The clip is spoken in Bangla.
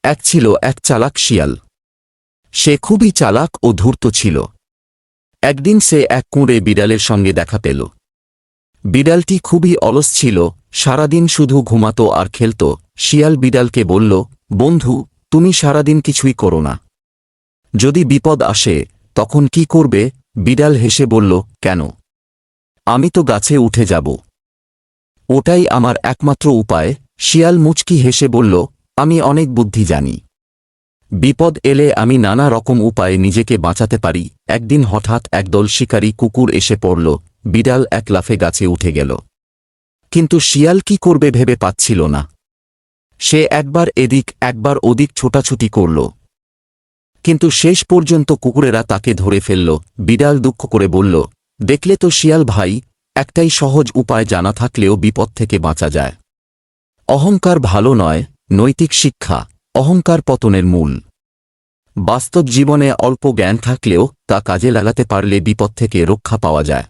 এক ছিল এক চালাক শিয়াল। সে খুবই চালাক ও ধূর্ত ছিল। একদিন সে এক কুঁড়ে বিড়ালের সঙ্গে দেখা পেল। বিড়ালটি খুবই অলস ছিল, সারাদিন শুধু ঘুমাত আর খেলত। শিয়াল বিড়ালকে বলল, বন্ধু, তুমি সারাদিন কিছুই করো না, যদি বিপদ আসে তখন কি করবে? বিড়াল হেসে বলল, কেন, আমি তো গাছে উঠে যাব, ওটাই আমার একমাত্র উপায়। শিয়াল মুচকি হেসে বলল, আমি অনেক বুদ্ধি জানি, বিপদ এলে আমি নানা রকম উপায়ে নিজেকে বাঁচাতে পারি। একদিন হঠাৎ একদল শিকারী কুকুর এসে পড়ল। বিড়াল এক লাফে গাছে উঠে গেল, কিন্তু শিয়াল কি করবে ভেবে পাচ্ছিল না। সে একবার এদিক একবার ওদিক ছোটাছুটি করল, কিন্তু শেষ পর্যন্ত কুকুরেরা তাকে ধরে ফেলল। বিড়াল দুঃখ করে বলল, দেখলে তো শিয়াল ভাই, একটাই সহজ উপায় জানা থাকলেও বিপদ থেকে বাঁচা যায়। অহংকার ভালো নয়, নৈতিক শিক্ষা। অহংকার পতনের মূল। বাস্তব জীবনে অল্প জ্ঞান থাকলেও তা কাজে লাগাতে পারলে বিপদ থেকে রক্ষা পাওয়া যায়।